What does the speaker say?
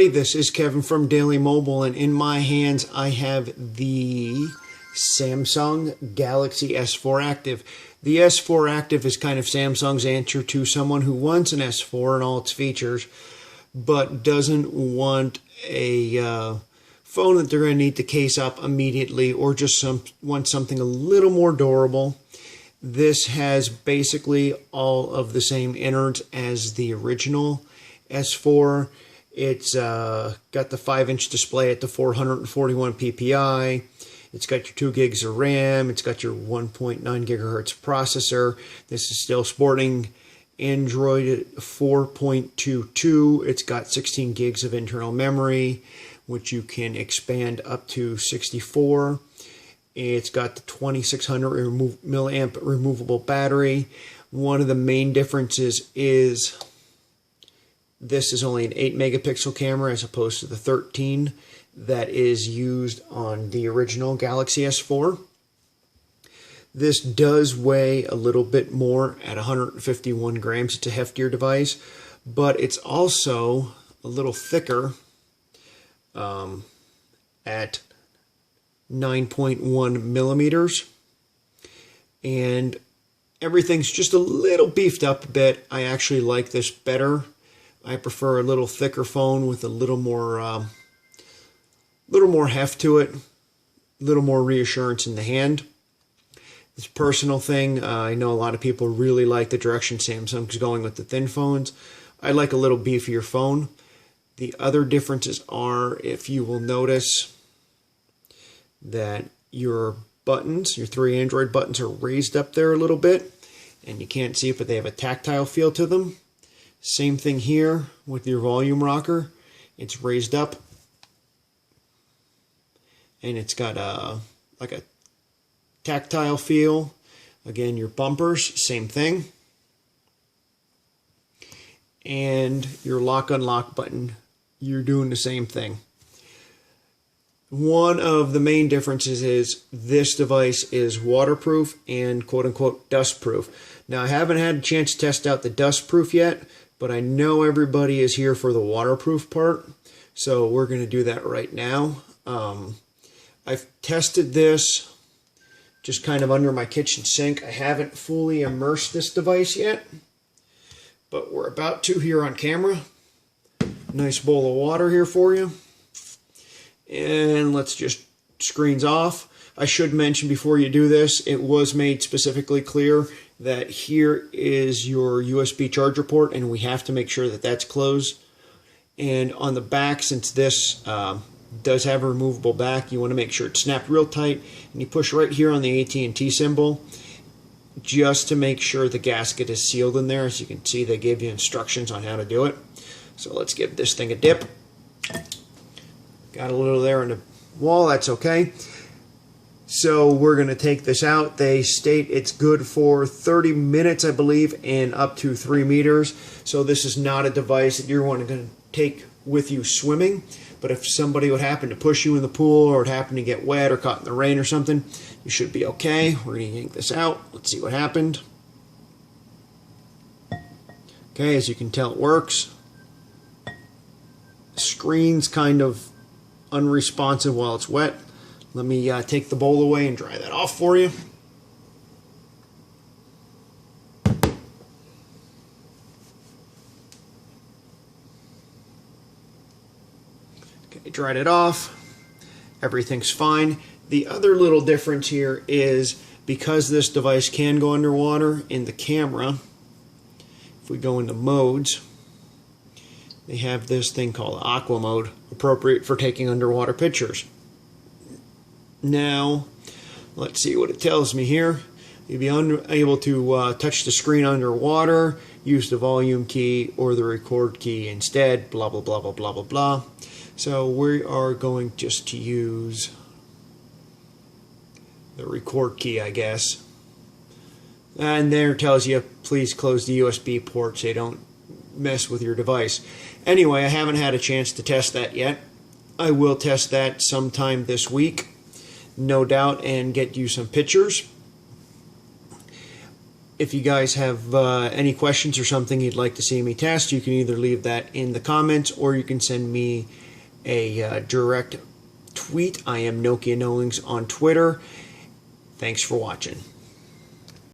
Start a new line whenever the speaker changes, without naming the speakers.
This is Kevin from Daily Mobile, and in my hands I have the Samsung Galaxy S4 Active. The S4 Active is kind of Samsung's answer to someone who wants an S4 and all its features, but doesn't want a phone that they're going to need to case up immediately, or just want something a little more durable. This has basically all of the same innards as the original S4. It's got the 5-inch display at the 441 ppi. It's got your 2 gigs of RAM. It's got your 1.9 gigahertz processor. This is still sporting Android 4.22. It's got 16 gigs of internal memory, which you can expand up to 64. It's got the 2600 milliamp removable battery. One of the main differences is this is only an 8 megapixel camera as opposed to the 13 that is used on the original Galaxy S4. This does weigh a little bit more at 151 grams. It's a heftier device, but it's also a little thicker at 9.1 millimeters. And everything's just a little beefed up a bit. I actually like this better. I prefer a little thicker phone with a little more heft to it, a little more reassurance in the hand. It's a personal thing. I know a lot of people really like the direction Samsung's going with the thin phones. I like a little beefier phone. The other differences are, if you will notice, that your buttons, your 3 Android buttons, are raised up there a little bit, and you can't see it, but they have a tactile feel to them. Same thing here with your volume rocker. It's raised up, and it's got like a tactile feel. Again, your bumpers, same thing. And your lock unlock button, you're doing the same thing. One of the main differences is this device is waterproof and quote-unquote dustproof. Now, I haven't had a chance to test out the dustproof yet, but I know everybody is here for the waterproof part, so we're going to do that right now. I've tested this just kind of under my kitchen sink. I haven't fully immersed this device yet, but we're about to here on camera. Nice bowl of water here for you. And let's just screens off. I should mention before you do this, it was made specifically clear that here is your USB charger port, and we have to make sure that that's closed. And on the back, since this does have a removable back, you want to make sure it's snapped real tight, and you push right here on the AT&T symbol just to make sure the gasket is sealed in there. As you can see, they gave you instructions on how to do it. So let's give this thing a dip. Got a little there on the wall, that's okay. So we're going to take this out. They state it's good for 30 minutes, I believe, and up to 3 meters. So this is not a device that you're going to take with you swimming. But if somebody would happen to push you in the pool, or it happened to get wet or caught in the rain or something, you should be okay. We're going to yank this out. Let's see what happened. Okay, as you can tell, it works. The screen's kind of unresponsive while it's wet. Let me take the bowl away and dry that off for you. Okay, dried it off. Everything's fine. The other little difference here is because this device can go underwater in the camera, if we go into modes, they have this thing called Aqua Mode, appropriate for taking underwater pictures. Now, let's see what it tells me here. You'll be unable to touch the screen underwater, use the volume key or the record key instead, blah, blah, blah, blah, blah, blah, blah. So we are going just to use the record key, I guess. And there it tells you, please close the USB port so you don't mess with your device. Anyway, I haven't had a chance to test that yet. I will test that sometime this week, no doubt, and get you some pictures. If you guys have any questions or something you'd like to see me test, you can either leave that in the comments or you can send me a direct tweet. I am Nokia Knowings on Twitter. Thanks for watching.